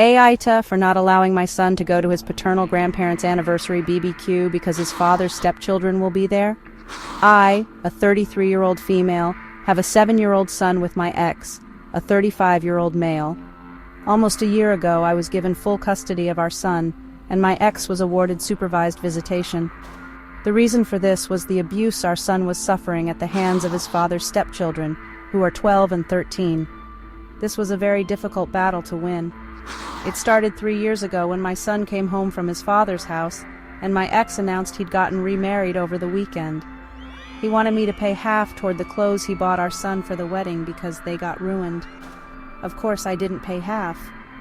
AITA for not allowing my son to go to his paternal grandparents' anniversary BBQ because his father's stepchildren will be there. I, a 33-year-old female, have a 7-year-old son with my ex, a 35-year-old male. Almost a year ago, I was given full custody of our son, and my ex was awarded supervised visitation. The reason for this was the abuse our son was suffering at the hands of his father's stepchildren, who are 12 and 13. This was a very difficult battle to win. It started 3 years ago when my son came home from his father's house, and my ex announced he'd gotten remarried over the weekend. He wanted me to pay half toward the clothes he bought our son for the wedding because they got ruined. Of course, I didn't pay half,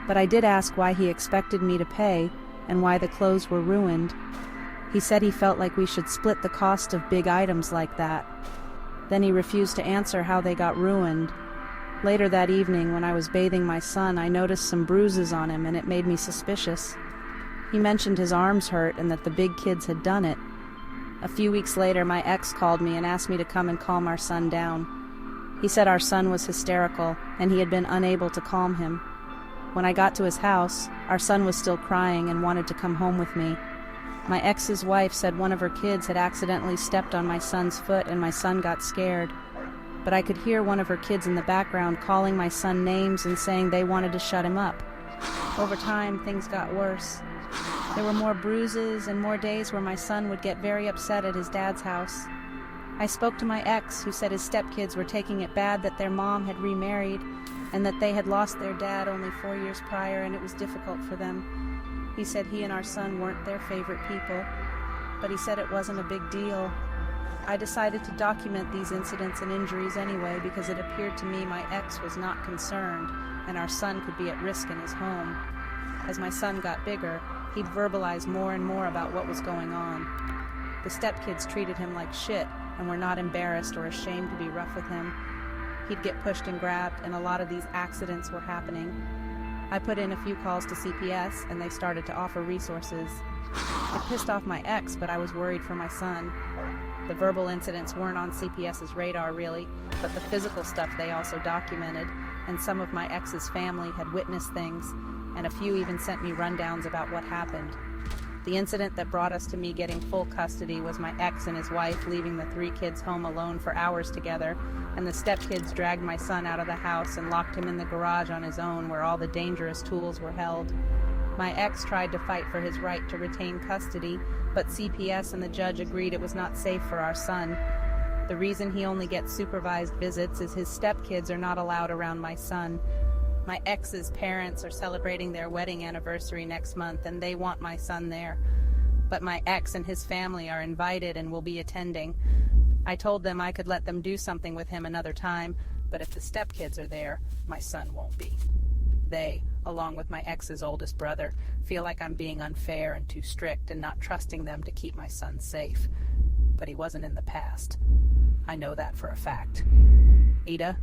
but I did ask why he expected me to pay and why the clothes were ruined. He said he felt like we should split the cost of big items like that. Then he refused to answer how they got ruined. Later that evening, when I was bathing my son, I noticed some bruises on him, and it made me suspicious. He mentioned his arms hurt and that the big kids had done it. A few weeks later, my ex called me and asked me to come and calm our son down. He said our son was hysterical, and he had been unable to calm him. When I got to his house, our son was still crying and wanted to come home with me. My ex's wife said one of her kids had accidentally stepped on my son's foot and my son got scared. But I could hear one of her kids in the background calling my son names and saying they wanted to shut him up. Over time, things got worse. There were more bruises and more days where my son would get very upset at his dad's house. I spoke to my ex, who said his stepkids were taking it bad that their mom had remarried and that they had lost their dad only 4 years prior and it was difficult for them. He said he and our son weren't their favorite people, but he said it wasn't a big deal. I decided to document these incidents and injuries anyway because it appeared to me my ex was not concerned and our son could be at risk in his home. As my son got bigger, he'd verbalize more and more about what was going on. The stepkids treated him like shit and were not embarrassed or ashamed to be rough with him. He'd get pushed and grabbed, and a lot of these accidents were happening. I put in a few calls to CPS, and they started to offer resources. It pissed off my ex, but I was worried for my son. The verbal incidents weren't on CPS's radar, really, but the physical stuff they also documented, and some of my ex's family had witnessed things, and a few even sent me rundowns about what happened. The incident that brought us to me getting full custody was my ex and his wife leaving the 3 kids home alone for hours together, and the stepkids dragged my son out of the house and locked him in the garage on his own where all the dangerous tools were held. My ex tried to fight for his right to retain custody, but CPS and the judge agreed it was not safe for our son. The reason he only gets supervised visits is his stepkids are not allowed around my son. My ex's parents are celebrating their wedding anniversary next month, and they want my son there. But my ex and his family are invited and will be attending. I told them I could let them do something with him another time, but if the stepkids are there, my son won't be. They, along with my ex's oldest brother, feel like I'm being unfair and too strict and not trusting them to keep my son safe. But he wasn't in the past. I know that for a fact. Ada?